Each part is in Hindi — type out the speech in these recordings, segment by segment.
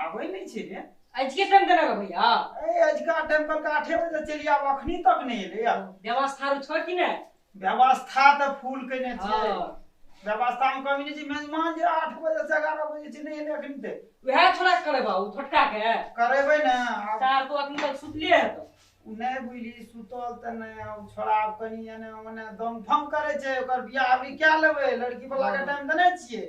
आवे नहीं छे रे। आज के टाइम देना भैया ए आज का टाइम कल का 8 बजे चली आब अखनी तक नहीं एले यार। व्यवस्था रो छ कि नै व्यवस्था त फूल कने छे। हां व्यवस्था में कमी नहीं छे। मेहमान जे 8 बजे से 11 बजे छे नहीं एले अखनी ते वह थोड़ा करे बाबू छोटका के करेबै ना। चार तो अखनी तक सुतले है तो नहीं बुझली सुतल त नहीं छोड़ा कनी ने मने दम फम करे छे। ओकर बियाह अभी क्या लेबै लड़की वाला के टाइम देने छिए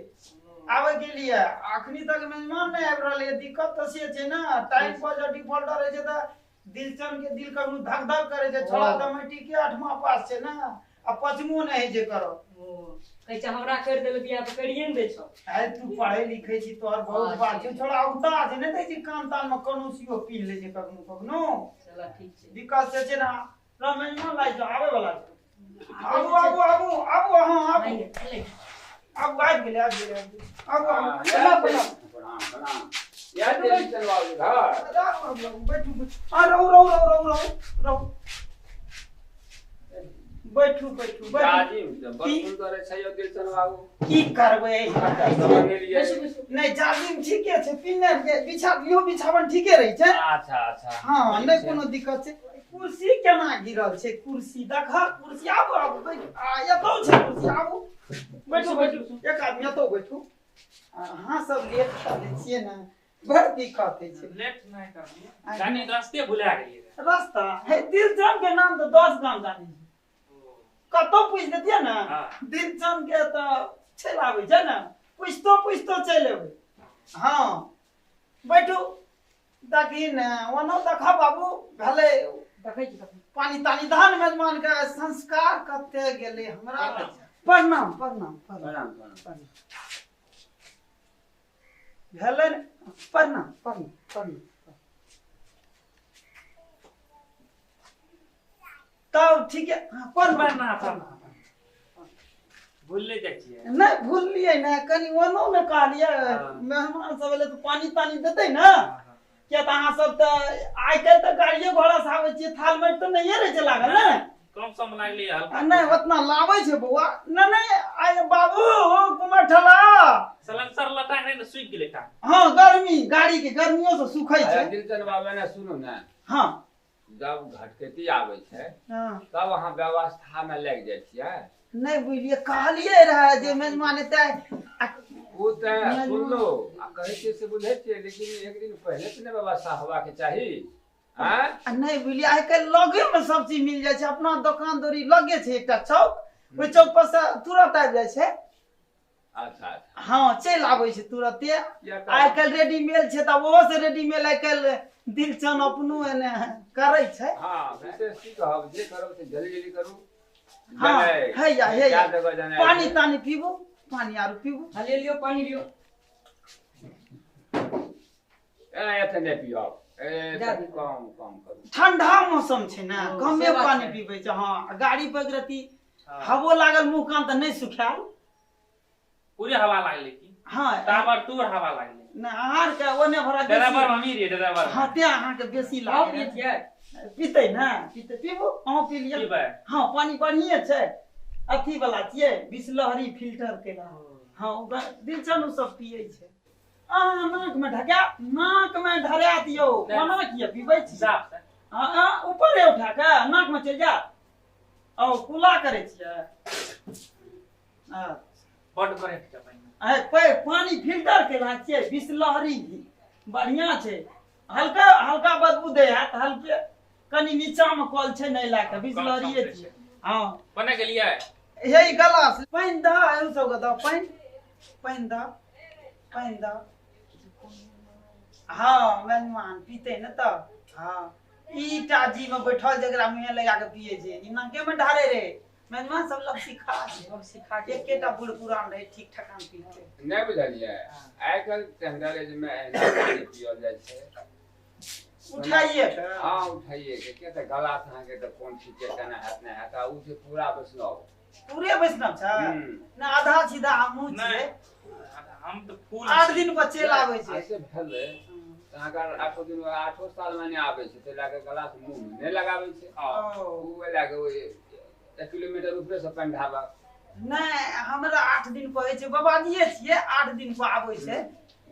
आवे के लिए। अखनी तक मेहमान नहीं आबि रहले। दिक्कत त से छे ना टाइम पर जो डिफॉल्ट रहे छे त दिलचन के दिल कखनो धक धक करे छे। छोड़ा त मैटी के 8वां पास छे ना आ 5वां नहीं जे करो। कहै छै हमरा कर देबे बियाह तो करिए न दे छौ। आइ तू पढ़े लिखे छी तोहर बहुत बात छे। छोड़ा उता छे नहीं दै छी कान तान में कोनो सियो पी ले जे कखनो कखनो। चला ठीक छे दिक्कत से छे ना मेहमान लाइ जो आवे वाला छे। आबू आबू आबू आबू हां आबू अब आबि गेले आबू यार जल्दी चलवाओ घर बैठू आ रहो बैठू राजीव बस करे छै दिल चलवाओ की करबै। नहीं नहीं जाजिम ठीके छै। पिन्ने बिछा लियो बिछावन ठीके रही छै। अच्छा हां नहीं कोनो दिक्कत छै। कुर्सी केना गिरल छै कुर्सी देखा कुर्सी आबू बैठ आ एतौ छै कुर्सी आबू बैठू एक आदमी एतौ बैठू। हां सब लेट कर दै छियै ना बड़ दिक्कत है छै। लेट नहीं करलिए जानी रास्ते भुला गेलिए। रास्ता है दिलचन के नाम तो 10 गांव जानी कतो पूछ देतिए ना दिलचन के तो चल आवे छै ना पूछतो चल आवे। हां बैठू देखी ना ओनो देखा बाबू भले देखै छी पानी तानी धान मेजमान के संस्कार कते गेले हमरा। प्रणाम भेले प्रणाम तब ठीक है। प्रणाम भूल जाइ छिए नहीं भूलिए ना कनी ओनो में कहलिए मेहमान सब एले तो पानी तानी देते ना क्या त अहाँ सब त आइ काल त गाड़िए घोड़ा से आवे छिए थाल में तो नहीं रहे छै लागल ना कम सम लागली हल्का नहीं उतना लावे छै बौआ नहीं आइ बाबू कुमार ठला सलंसर लटा नहीं सुख गेले का। हां गर्मी गाड़ी के गर्मियों से सुखै छै। दिल चलवावे ना सुनो ना हां जब घटकेती आवे छै हां तब अहाँ व्यवस्था में लग जाय छियै। नहीं बुझलिए कहलिए रहे जे मेजमान एते वो त सुन लो आ कहै छै से बुझै छै लेकिन एक दिन पहले से ने व्यवस्था होवा के चाहिए। हां नहीं बुझलिए आइ काल लगे में सब चीज मिल जाय छै। अपना दुकान दौरी लगे छै एकटा चौक ओइ चौक पर से तुरंत आबि जाय छै। अच्छा हां चल आबै छै तुरंते। आइ काल रेडीमेड छै त ओहो से रेडीमेड आइ काल दिलचन अपनो एने करै छै। हां विशेष की कहब जे करब से जल्दी करू। हां है या पानी पानी तानी पीबो पानी आरो पीबो ले लियो पानी लियो एते ने पियो कम करू। ठंडा मौसम छै ना कमे से बात पानी छै। पीबै छै। हां गाड़ी पर रती हवो लागल मुंह कान त नहीं सुखाल। पूरे हवा लागले की हां टावर टूर हवा लागले ना आहार के ओने भरा ड्राइवर मम्मी रे ड्राइवर हां ते अहाँ के बेसी आओ लागे ये छिए पीते ना पीते पीबो अहाँ पी लिया। पीबै हां पानी बढ़िए छै अथी वाला छिए बिसलहरी फिल्टर केला। हां दिलचन उ सब पिए छै। नाक में ढका नाक में धरा दियो कोना किए पीबै छी। साफ हां ऊपर है उठा के नाक में चल जा औ कुला करे छिए। बड करे के पानी पानी फिल्टर केला छिए बिसलहरी बढ़िया छै। हल्का बदबू दे है हल्के कनी नीचा में कल छै नहीं लाके बिसलहरी छिए। हां बने गेलिए यही गलास पानी दा एउ सब दा पानी दा हां मेहमान पीते न त हां ईटा जी में बैठल जकरा मुंह लगा के पिए छै इना के में ढारे रे मेहमान सब लोग सिखा के एकेटा बूढ़ पुरान रहे ठीक ठकान पीते नहीं बुझलिए आइ कल टेंडर में एना पानी पियल जाय छै। उठाइए के हां उठाइए के त गला अहाँ के त कोन ठीक के केना हाथ नहीं हाथ उ से पूरा वैष्णव पूरे वैष्णव छ ना आधा सीधा हमहु छिए। हम तो फूल 8 दिन पर चल आबै छै। ऐसे भेले अगर 8 दिन 8 साल में नहीं आवे छै त लागे गला से मुंह में नहीं लगावे छै। उ लागे ओ 1 किलोमीटर ऊपर से पंडावा नहीं हमरा 8 दिन पर छै बाबाजिए छिए 8 दिन पर आबै छै।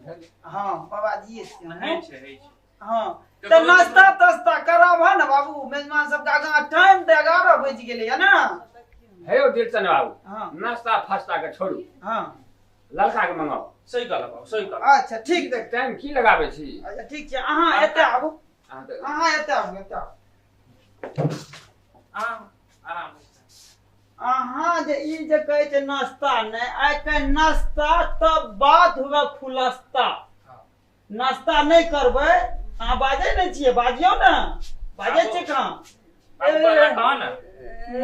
भेल हाँ बाबाजी छियै है छै हाँ तो नाश्ता तास्ता कराब है ना बाबू मेजबान सबके आगा टाइम तो 11 बज गेलै है ना हे यौ दिलचंद बाबू हाँ नाश्ता फास्ता के छोड़ू हाँ लड़का के मंगाओ सही कहलक बाबू सही कहलक अच्छा ठीक ठीक देख टाइम की लगाबै छी अच्छा ठीक छै अहाँ एतै आबू अहाँ तऽ अहाँ एतै आबू एतै आबू आराम अहाँ जे ई जे कहै छै नाश्ता नहि आइ के नाश्ता तब बात हुए खुलस्ता नाश्ता नहीं करबै अहाँ बाजै नहीं छियै बाजियो ना बाजै छियै कहाँ बाबू तोरा कह ना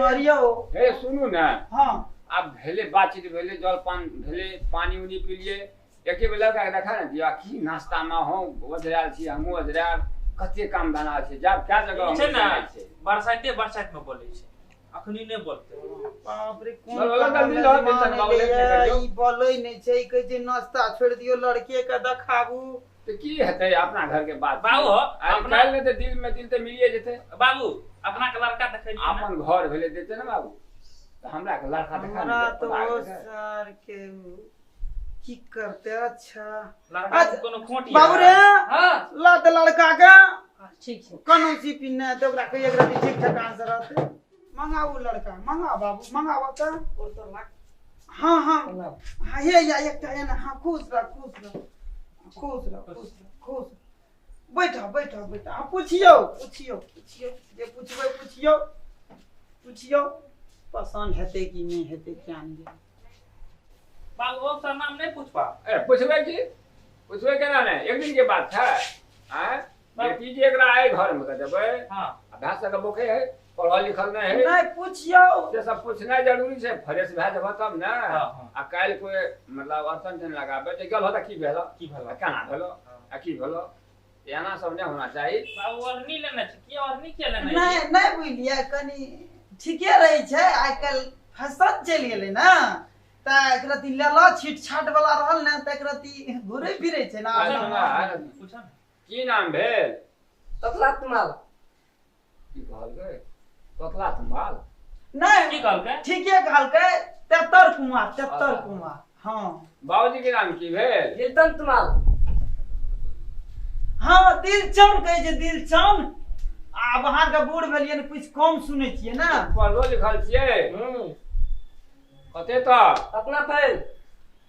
मरियो हे सुनू ने हाँ आब भेले बातचीत भेले जलपान भेले पानी उनी पी लिए एके बेर लड़का के देखा ने दिया की नाश्ता में हो ओझराल छी हमहूँ ओझराल कते काम धना छै जब क्या जगह छै ना हम छै बरसाइते में बोलै छै अखनी नहीं बोलते बाप रे बोलो, जल्दी लो, बेसन बाबू, लेट नहीं करियो। ई बोलै नहीं छै ई कहै छै नाश्ता छोड़ दियो लड़के के देखाबू तो की हेतै अपना घर के बात बाबू, आइ अपना- काल्हि में तो दिल में दिल तो मिलिए जेतै बाबू अपना के लड़का देखे दियो ना अपन घर भेले देते ना बाबू तो हमरा के लड़का देखा हमरा तो पता वो है। सर के की करते अच्छा लड़का अच्छा, के कोनो खोटी बाबू रे हाँ ला दे लड़का के ठीक छै कोनो सी पिन्ने तो ओकरा कहिए एकरा ठीक ठकान से रहते मंगाऊ लड़का मंगा बाबू मंगावा त हाँ हाँ हाँ ये या एकटा है ना हाँ खुश रह खुश रह खुश रह खुश रह खुश रह। बैठो बैठो बैठो हाँ पूछियो पूछियो पूछियो जे पूछबै पूछियो पूछियो पसंद हेतै कि नहीं हेतै क्या नहीं बाबू वो सर नाम नहीं पूछ पा पूछबै की पूछबै केना ने एक दिन के बात है हैं बेटी जे एकरा आए घर में देबै हां अभ्यास के बोखे है पढ़ल लिखल नहीं है नहीं पूछियो से सब पूछनाइ जरूरी छै फ्रेश भए जेबह तब ने हाँ, हाँ। आ काल्हि कोई मतलब अड़चन जन लगाबे तऽ गेल होता की भेलो की भेलो? आ केना भेलो आ की भेलो एना सब नहीं होना चाही बाबू अरनी लेना छै की अरनी के लेना नहीं नहीं बुझलिए कनी ठीके रहे छै आइ काल फैशन चलि गेलै ना त एकरा ती लेला छीट छाट वाला रहल ने त एकरा ती घुरे फिरे छै ना अच्छा, हाँ। पूछा ना की नाम भेल ततला तुम्हारा की कहलकै तोतला तुम्हाल की नहीं कहलकै ठीके कहलकै 73 कुमार हाँ बाबूजी के नाम की भेल कीर्तन तुम्हारा हाँ दिलचंद कहै छै दिलचंद आब अहाँ के बूढ़ भेलियै ने कुछ कम सुनै छियै ना पढ़लो लिखल छियै कते तक अपना फैल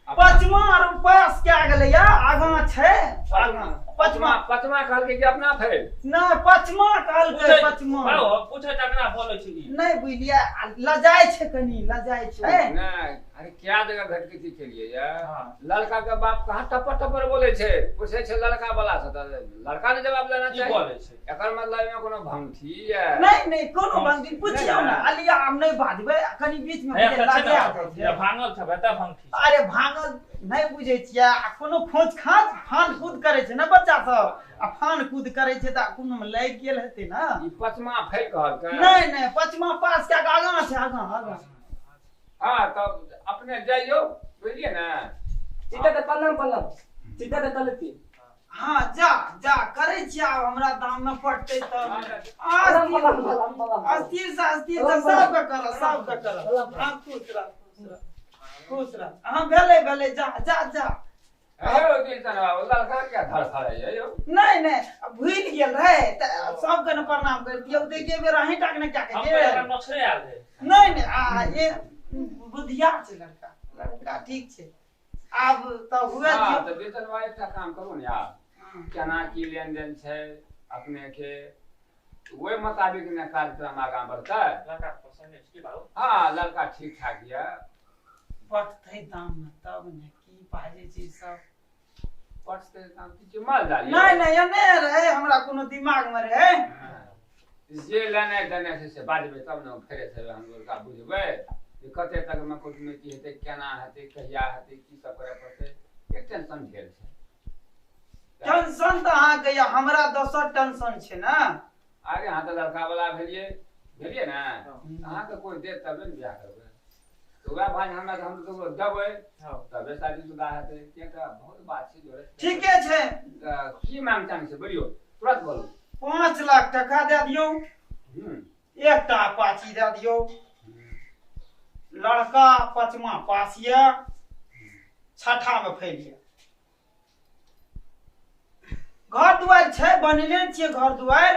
पचमा और पास क्या गेलै या आगा छै आगा पचमा पचमा पचमा कहलकै कि अपना फेल नहीं पचमा कहलकै पचमा बाबू पूछे तकरा बोलै छी नहीं बुझलिए लजाय छै कनी लजाय छै नहीं अरे क्या जगह घटकी के लिए ये हाँ। लड़का के बाप कहाँ टपर टपर बोले छे पूछे छे लड़का वाला से त लड़का ने जवाब देना की चाहिए बोलै छै एकर मतलब में कोनो भंगठी है नहीं नहीं कोनो हाँ। बंदी पूछियो ना नहीं। अलिया हम नहीं बाजबै कनी बीच में है बुझे अच्छा लगा ना जाइ ये छै भांगल छ बता भंगठी अरे भागल नहीं बुझे छियै आ कोनो खोज खाज फान कूद करे छै ना बच्चा सब आ फान कूद करे छै त कोनो में लागि गेल हेतै ना ई पचमा फेल कहलकै नहीं नहीं पचमा पास के आगा छै आगा आगा हां तब अपने जाइयो बुझलिए ना सीता के पलम सीता के तलती हाँ जा जा करे छियै आब हमरा दाम में पड़तै तब पलम अस्थिर से सबके करल हाँ खुश रह हाँ भेले जा जा जा अरे दिन तना लड़का क्या धड़फड़ाई है यो नहीं नहीं भूल गेल रहे त सबके न प्रणाम कर दियो देखे बेर अहीं टाक ने क्या हम के पहले नछरे आल है नहीं नहीं आ ये बुधिया छै लड़का ठीक छै आब त हुए हां दियो तो वेतन वाला एकटा काम करू ने यार केना की लेन देन छै अपने के ओहि मुताबिक ने कार्यक्रम आगा बढ़तै लड़का पसंद है की बाबू हाँ लड़का ठीक ठाक ये पटतै दाम में तब ने की बाजे छै सब पटते काम की माल डाली नहीं नहीं एने रहे हमरा कोनो दिमाग में रहे जे लेने देने से बाजबे तब ने फेरे से हम लोग का बुझबै कि कते तक में कुटुमैती हेतै केना हेतै कहिया हेतै की सब करे पड़तै एक टेंशन भेल छै टेंशन त अहाँ के या हमरा दोसर टेंशन छै ना आगे हाथ लड़का वाला भेलिए ना अहाँ के कोई देत तबे ने बियाह करबै तो वह भाई हमरा हम तो देबै तबे शादी शुदा हेतै के त बहुत बात छै जोरे ठीके छै की मांग चांग छै बोलियो तुरंत बोलू 5 लाख टका दे दियो एकटा अपाची दे दियो लड़का पचमा पास ये छठा में फैल गया घर दुआर छै, बनले छियै घर दुआर।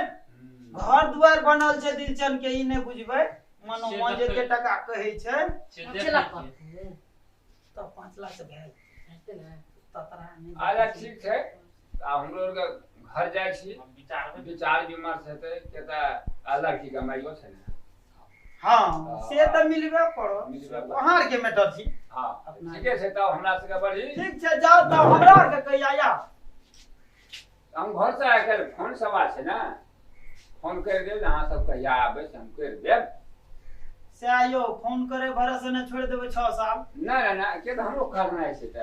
घर दुआर बनल छै दिलचन के, ई नहि बुझबै। मनो मन जे टका कहै छै तो 5 लाख से भेल अच्छा ठीक छै। हम लोग घर जाइ छी, विचार विमर्श हेतै के त लड़की के माइयो छै ने। हाँ से त मिलबे पड़ो, वहां के मैटर छी। हां ठीके छै, तब हमरा सबके बढ़ी ठीक छै, जाओ तब हमरा के कहिया या हम घर से आके फोन सवा छै ना, फोन कर देब अहाँ सब कहिया आबै से हम कर देब। से आयो फोन करे भरोसे ने छोड़ देबै 6 साल। नहीं नहीं के हमरो करना छै त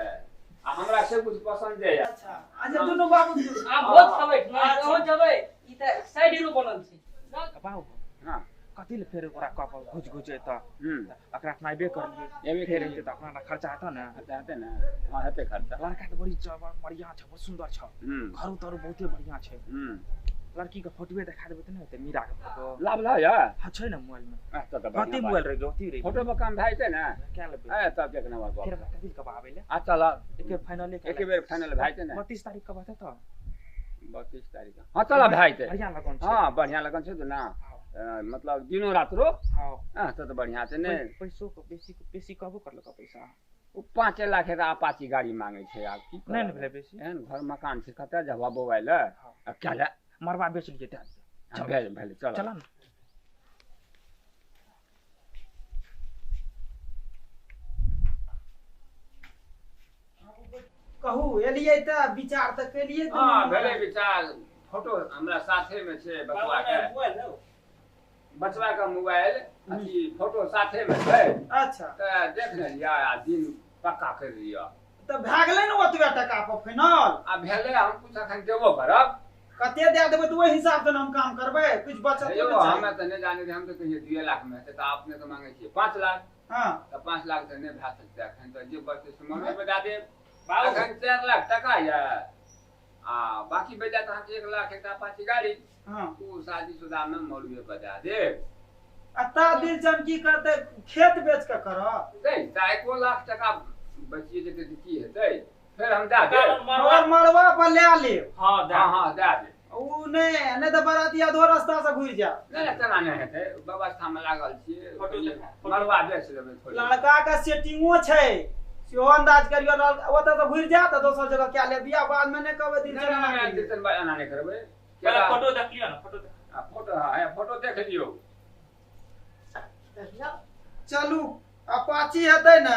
आ हमरा सब कुछ पसंद है। अच्छा अच्छा दुनू बाबू आ बहुत खबै हो जबै, ई त साइड हीरो बनल छै बाबू। हां कथि ले फेर ओकरा कप घुच घुचे त अकरा अपनाबे कर लिए, एबे फेर हेते त अपना खर्चा हेता न। चाहते ना हां हेते खर्चा। लड़का त बड़ी बढ़िया छ, बहुत सुंदर छ, घर तर बहुते बढ़िया छै। लड़की के फोटोए देखा देबे त न हेते, मीरा के फोटो लाभ ल या हां छै न मोबाइल में। त कति मोबाइल रे गति रे फोटो में काम भाई छै ना, क्या लेबे ए तब एक नंबर फिर बात कथि कब आबेले आ चल एके फाइनल एक बेर फाइनल भाई छै ना 32 तारीख के बात है त 32 तारीख। हां चल भाई छै बढ़िया लगन छै। हां बढ़िया लगन छै त ना, मतलब दिनो रात रो हां हां त बढ़िया छै ने। पैसो को बेसी कहबो करल का पैसा उ 5 लाख का अपाची गाड़ी मांगे छै। आब की नहीं न भेले बेसी, एहन घर मकान छै कते जवाब मोबाइल अब क्या ले मरवा बेच लिए त भेल भेल चल चला न। कहू एलियै त विचार त केलियै। हां भेले विचार। फोटो हमरा साथे में छै, बचवा के बचवा का मोबाइल अथी फोटो साथे में छै। अच्छा त देख ले लिया आ दिन पक्का कर लिया त भए गेलै न ओतबे टका पर फाइनल। आ भेले हम कुछ अखन देबो करब। कते दे देबै त ओहि हिसाब से हम काम करबै, कुछ बचत यो तो हमें त नहीं जाने थे, हम तो कहिए 2 लाख में है त आपने तो मांगे छी 5 लाख। हां त 5 लाख त नहीं भा सकते अखन त जे बचते से मम्मी बता दे बाबू अखन 4 लाख टका या आ बाकी बचा त हम 1 लाख एक अपाची गाड़ी हां उ शादीशुदा में मौलवी बता दे। अता दिलचन की करते, खेत बेच के करब। नहीं त 1 लाख टका बचिए जेते त की हेतै, फिर हम दे दे। और मरवा पर ले लेब। हां हां हां दे दे। उ नहीं त बराती अधो रास्ता से घुर जा। नहीं तना नहीं हेतै, व्यवस्था में लागल छियै। फोटो देखा, मरवा बेच देबै थोड़ी। लड़का के सेटिंगो छै, सेहो अंदाज करियो। ओतऽ से घुर जा त दोसर जगह क्या ले बिया, बाद में नहीं कहबै दिलचन ना नहीं करियै। दिलचन भाई एना नहीं करबै। पहले फोटो देख लियो ना, फोटो देख। फोटो हां फोटो देख लियो। चलू अपाची हेतै न,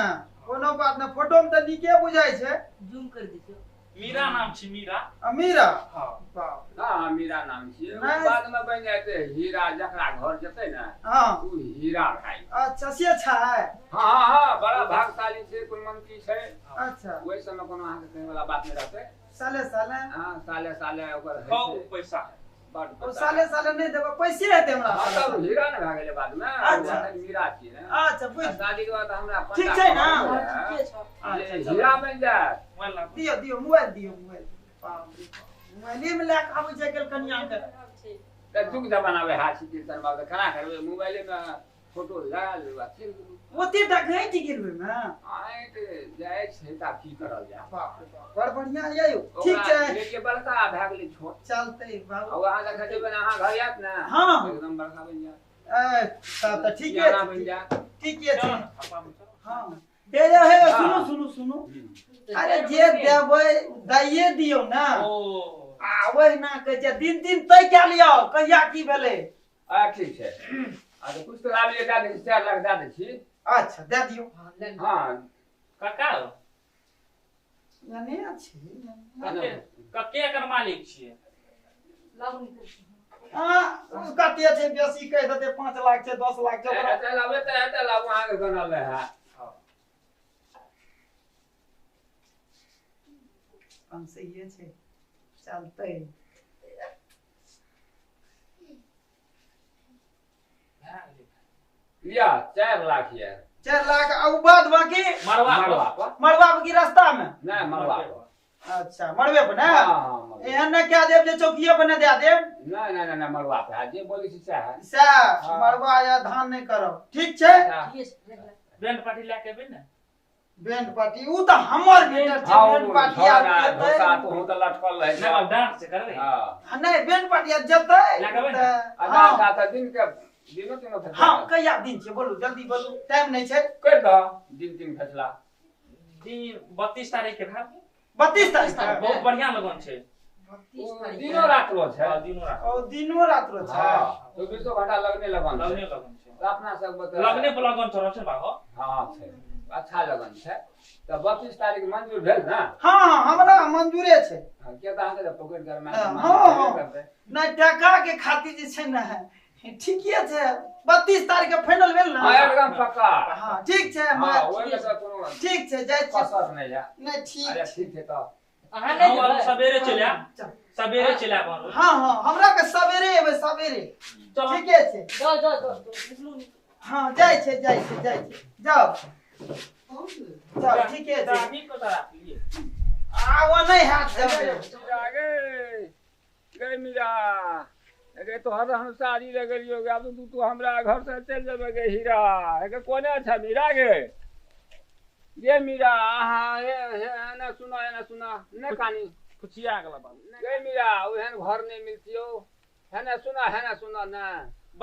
कोनो बात न। फोटो में त नीके बुझाइ छै। जूम कर दीजिए। मीरा नाम छी, मीरा। अमीरा हां बाप हां मीरा नाम छियै। नहीं। बाद में बन जाते हीरा, जकरा घर जेतै ना हां उ हीरा भाई। अच्छा से छै। हां हां बड़ा भागशाली छै, कुल मंत्री छै। अच्छा ओइ समय कोनो अहाँ के कहे वाला बात नहीं रहतै। साले साले हां साले साले ओकर है खाओ छै पैसा। बड़ ओ साले साले नहीं देबै, पैसे हेतै हमरा। हां तब हीरा ने भए गेलै बाद में। अच्छा। मीरा छियै ने। अच्छा बुझ शादी के बाद हमरा ठीक छै ना? ठीके छ। ये हीरा बन जाए। मोबाइल ला। दियो दियो मोबाइल दियो, मोबाइल बाप रे बाप। मोबाइले में लए के आबै छै कल कनिया के। त दुख जमाना में हाथ सीधे सन बात कना करबे, मोबाइले में फोटो लगा लेबा चल गेलू। ओते तक नहीं टिकल में आइ त जाय छै त की करल जा। बाप रे बाप बड़ बढ़िया ये यो। ठीक छै लेके बड़का भए गेलै छोट। चलते बाबू। अब अहाँ देखै जेबै अहाँ घर आयत ने हाँ। एकदम बड़का बन जायत। ए त ठीके सियाना बन जायत। ठीके चलो छै। ना, पापा चलो। हां दे जा हे, हाँ। सुनो सुनो सुनो। अरे जे देबै दैये दियौ ना। ओ आ वही ना कहै छै दिन दिन तय क्या लियो, कहिया की भेलै। आ ठीक छै। आ तो कुछ तो लाभ ले दे दे 4 लाख दे दै छी। अच्छा दे दियौ। हां ले लो। हां काका यानी अछि कके एकर मालिक छियै। लागू नहीं कर। हां कते छै बेसी कह देते 5 लाख छै 10 लाख छै ओकरा। एते लाभे त एते लाभ अहाँ के गनल है। कम से ये छै चलते। लिया 4 लाख ये। 4 लाख अब बाद बाकी मरवा मरवा पर। मरवा की रास्ता में। नहीं मरवा पर। अच्छा मरवे पर ना। हां हां मरवा। एहन ने क्या देब जे चौकिए पर न दे देब। नहीं नहीं नहीं मरवा पे जे बोली छी सह है। से मरवा या धान नहीं करब। ठीक छै ठीके छ। बैंड पार्टी लेके एबै ने। बैंड पार्टी ऊ त हमर बेटा छै हाँ बैंड पार्टी ढोसा आबै तो हो तो लटकल रहे ना बाबू डांस से करबे हां नहीं बैंड पार्टी जतै लगाबै त आधा आधा दिन के दिनो तीनो फैसला हां कहिया दिन छै बोलू जल्दी बोलू टाइम नहीं छै कर दो दिन तीन फैसला दिन 32 तारीख के भाव 32 तारीख बहुत बढ़िया लगन छै दिनो रात रो छै दिनो रात ओ दिनो रात रो छै हां तो 20 घंटा लगने लगन लगने छै लगन छै अपना सब बता लगने पर लगन चढ़ल छै बाबू हां छै अच्छा लगन छै तो 32 तारीख मंजूर भेल ना हां हां हमरा मंजूरे छै के त अहाँ के पकड़ कर में हां नहीं टका के खातिर जे छै ना ठीके छै 32 तारीख के फाइनल भेल ना हां एकदम पक्का हां ठीक छै हां ओइ में कोनो ठीक छै जाय छी कसर नहीं है नहीं ठीक अरे ठीक है तो अहाँ नहीं हम जेबै सवेरे चले सवेरे चले अपन हां हां हमरा के सवेरे एबै सवेरे चलो ठीके छै जाओ निकलू हां जाय छै जाओ जाओ ठीके छै दादी को तरफ लिए आवा नहीं हाथ देबै आगे गए मीरा अगे तो हर हम शादी लगलियो गे अब तू हमरा घर से चल जेबे गे हीरा अगे कोने अच्छा मीरा गे ये मीरा हां हे ना सुना न कानी खुशिया गेला बाबू गए मीरा ओहन घर नहीं मिलतियो है ना सुना ना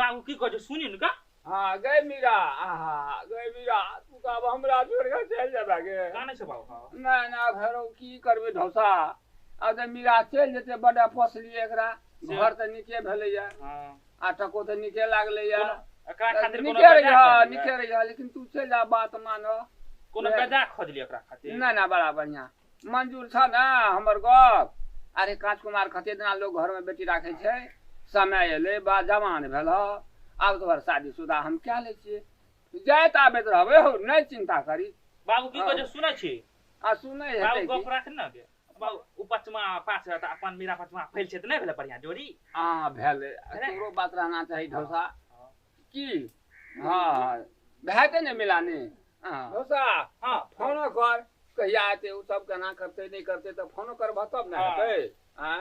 बाबू की कह सुनी न का हां गए मीरा आहा गए मीरा तू का अब हमरा छोड़ के चल जेबे गे काने से बाबू ना घरो की करबे ढौसा अब त मीरा चल जेते बड़ा पोसली एकरा घर त निके भेलै या हां आ टको त निके लागलै या एकरा खातिर कोनो निके रह लेकिन तू चल जा बात मानो कोनो गजा खोजली एकरा खातिर ना बड़ा बढ़िया मंजूर छ ना हमर गप अरे कांच कुमार कते दिना लोग घर में बेटी राखे छै समय एले बा जवान भेल अब तोहर शादीशुदा हम क्या ले छिए जाइत आबैत रहबे हो नहीं चिंता करी बाबू की कह सुनै छी आ सुनै बाबू हेतै गप राख न गे बाबू उपचमा पाँच त अपन मेरा पचमा फैल छै त नै भेले बढ़िया जोड़ी हां भेले तोरो बात रहना चाहिए ढौसा की हां भेटे ने मिलाने हां ढौसा हां फोन कर कहिया आते उ सब केना करते नहीं करते तो फोन करबा तब ना हेतै हां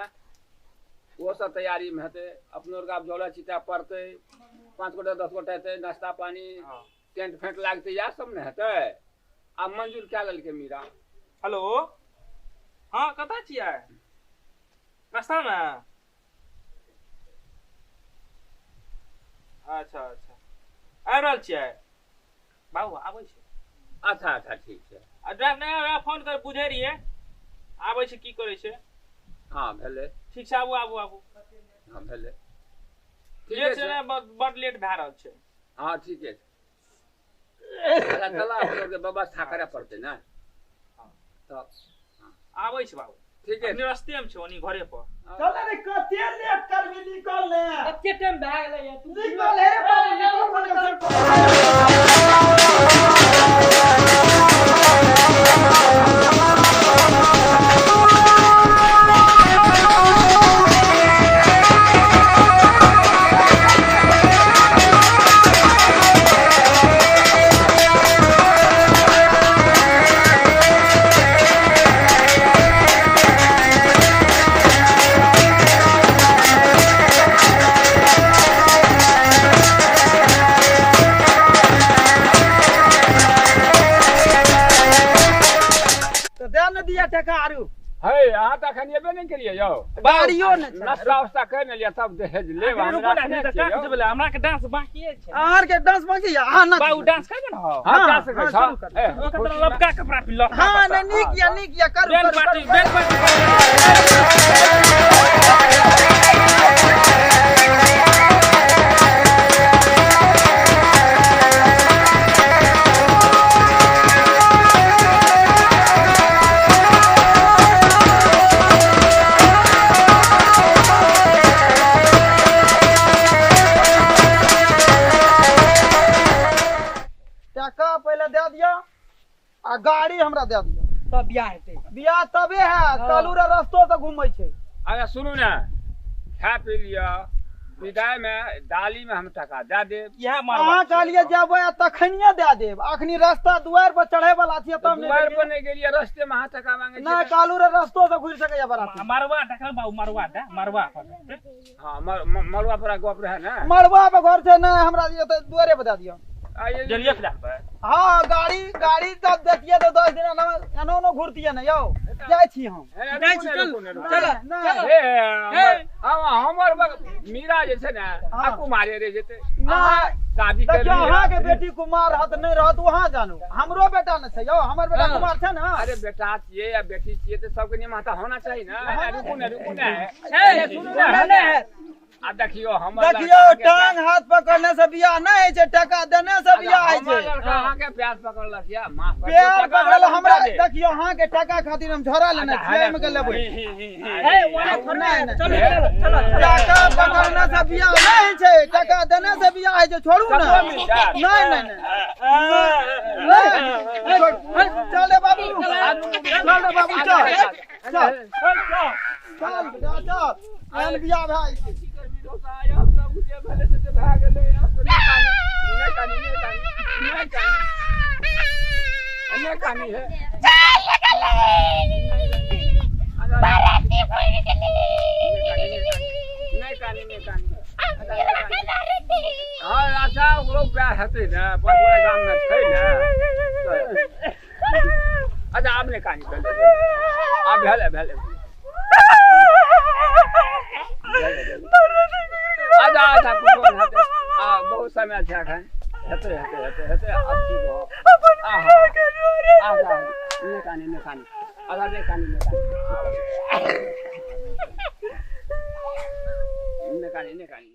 वो सब तैयारी में हेतै अपनो का झोला चिता पड़ते 5 गोटे 10 गोटे हेतै नाश्ता पानी टेंट फेंट लागते या सब ने हेतै आ मंजूर क्या ललके मीरा हेलो हां कता छियै रास्ता में अच्छा आ रहल छियै बाबू आबै छै अच्छा ठीक छै आ ड्राइव नहीं फोन कर बुझे रहिए आबै छै की करे छै हां भेले ठीक छै आबू हां भेले ठीक छै बड लेट भए रहल छै हां ठीक है चला के व्यवस्था करे पड़ते ना तब आबै छै बाबू ठीक है रास्ते में छै ओनी घरे पर चल रे कते लेट करबी निकल ले कते टाइम भए गेलै या तू निकल हे बाबू निकल टका आरू है अहाँ त अखन एबे नहीं केलिए यौ बारियो न नाश्ता उस्ता कर न लिया तब दहेज लेब हमरा हमरा के डांस बाकी छै आर के डांस बाकी है हां ना बाबू डांस करबे न हां जा सकै छ ओकर लपका कपड़ा पिल्लो हां न नीक या करू बेल पार्टी टका पहले दे दियो आ गाड़ी हमरा दे दियो तब बियाह हेतै बियाह तबे है कालू रे रस्तो से घूमै छै अरे सुनू ना खा पी लिया विदाई में डाली में हम टका दे देब यह अहाँ कहलिए जेबै तखनिए दे देब अखनी रास्ता दुआर पर चढ़े वाला छियै तब दुआर पर नहीं गेलिए रास्ते में हां टका मांगे ना कालू रे रस्तो से घुर सकैया बराती मरवा टका बाबू मरवा हां मरवा पर गप रहे ना मरवा पे घर से ना हमरा दियो त दुआरे बता दियो आइए जलिए फिलहाल पे हां गाड़ी गाड़ी सब देखिए तो 10 दिन एनो घुरतिए ना यौ जाय छी हम जाइ छी, चल हमर मीरा जे छै ने आ कुमारे रह जेते शादी देखियो कर अहाँ के बेटी कुमार रहत नहीं रहत वहां जानू हमरो बेटा न छै यौ हमर बेटा कुमार छै ना अरे बेटा छिए या बेटी छिए तो सबके निमाता होना चाहिए ना रुकू ना है सुनू है ना आ देखियो हमर देखियो टांग हाथ पकड़ने से बियाह नहीं है छै टका देने से बियाह है छै अहाँ के प्यास पकड़लक या माफ कर प्यार पकड़ल हमरा देखियो अहाँ के टका खातिर हम झोरा लेने छियै में के लेबै ए वाला थोड़ा चलो चलो टका पकड़ने से बियाह नहीं छै टका देने से बियाह है छै छोड़ू ना नहीं चल रे बाबू चल चल बियाह भाई अच्छा लोग प्यार हेतै ने बड़ा गाम में छै ने अच्छा आपने कहानी कर अब भेले आजा कुछ बहुत समय छै एखन हेतै अच्छी हो आजा ने कहानी आजा ने कहानी